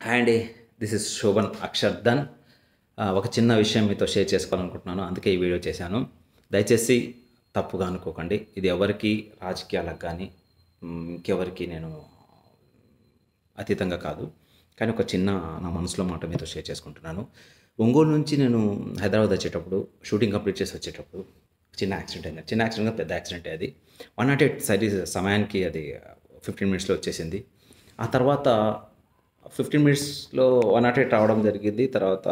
Hi అండి, this is Shobhan అక్షర్ధన్. ఒక చిన్న విషయం మీతో షేర్ చేసుకోవాలనుకుంటున్నాను, అందుకే ఈ వీడియో చేశాను. దయచేసి తప్పుగా అనుకోకండి. ఇది ఎవరికి రాజకీయాలకు కానీ ఇంకెవరికి నేను అతీతంగా కాదు. కానీ ఒక చిన్న నా మనసులో మాట మీతో షేర్ చేసుకుంటున్నాను. ఒంగోలు నుంచి నేను హైదరాబాద్ వచ్చేటప్పుడు, షూటింగ్ కంప్లీట్ చేసి వచ్చేటప్పుడు చిన్న యాక్సిడెంట్ అయింది. చిన్న యాక్సిడెంట్ కాదు, పెద్ద యాక్సిడెంటే అది. 108 సర్వీస్ సమయానికి అది 15 మినిట్స్లో వచ్చేసింది. ఆ తర్వాత 15 మినిట్స్లో 108 రావడం జరిగింది. తర్వాత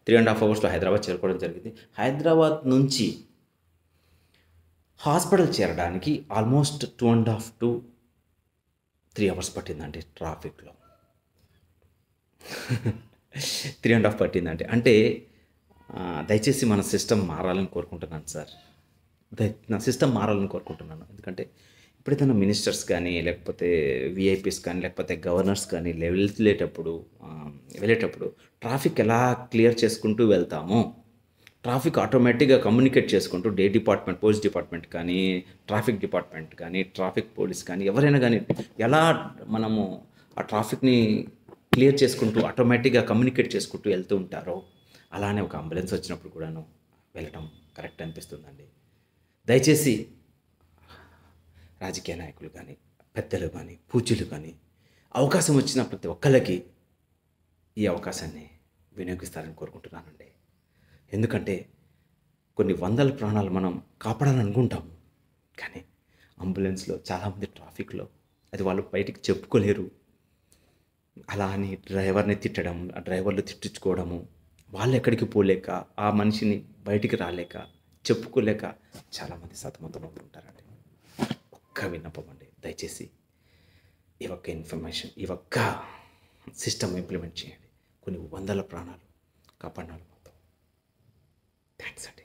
3.5 అవర్స్లో హైదరాబాద్ చేరుకోవడం జరిగింది. హైదరాబాద్ నుంచి హాస్పిటల్ చేరడానికి ఆల్మోస్ట్ 2.5 to 3 అవర్స్ పట్టిందండి ట్రాఫిక్లో. 3.5 పట్టిందంటే అంటే దయచేసి మన సిస్టమ్ మారాలని కోరుకుంటున్నాను సార్. నా సిస్టమ్ మారాలని కోరుకుంటున్నాను. ఎందుకంటే ఎప్పుడైతే మినిస్టర్స్ కానీ, లేకపోతే విఐపీస్ కానీ, లేకపోతే గవర్నర్స్ కానీ వెళ్ళేటప్పుడు ట్రాఫిక్ ఎలా క్లియర్ చేసుకుంటూ వెళ్తామో, ట్రాఫిక్ ఆటోమేటిక్గా కమ్యూనికేట్ చేసుకుంటూ డిపార్ట్మెంట్, పోలీస్ డిపార్ట్మెంట్ కానీ, ట్రాఫిక్ డిపార్ట్మెంట్ కానీ, ట్రాఫిక్ పోలీస్ కానీ, ఎవరైనా కానీ ఎలా మనము ఆ ట్రాఫిక్ని క్లియర్ చేసుకుంటూ ఆటోమేటిక్గా కమ్యూనికేట్ చేసుకుంటూ వెళ్తూ ఉంటారో, అలానే ఒక అంబులెన్స్ వచ్చినప్పుడు కూడాను వెళ్ళటం కరెక్ట్ అనిపిస్తుందండి. దయచేసి రాజకీయ నాయకులు కానీ, పెద్దలు కానీ, పూజ్యులు కానీ అవకాశం వచ్చిన ప్రతి ఒక్కళ్ళకి ఈ అవకాశాన్ని వినియోగిస్తారని కోరుకుంటున్నానండి. ఎందుకంటే కొన్ని వందల ప్రాణాలు మనం కాపాడాలనుకుంటాము, కానీ అంబులెన్స్లో చాలామంది ట్రాఫిక్లో అది వాళ్ళు బయటికి చెప్పుకోలేరు. అలా అని డ్రైవర్ని తిట్టడం, ఆ డ్రైవర్లు తిట్టించుకోవడము, వాళ్ళు ఎక్కడికి పోలేక, ఆ మనిషిని బయటికి రాలేక, చెప్పుకోలేక చాలామంది సతమతమవుతుంటారండి. ఒక్క విన్నపం అండి, దయచేసి ఈ ఒక్క ఇన్ఫర్మేషన్, ఈ ఒక్క సిస్టమ్ ఇంప్లిమెంట్ చేయండి. కొన్ని వందల ప్రాణాలు కాపాడాలి మొత్తం. థ్యాంక్స్ అండి.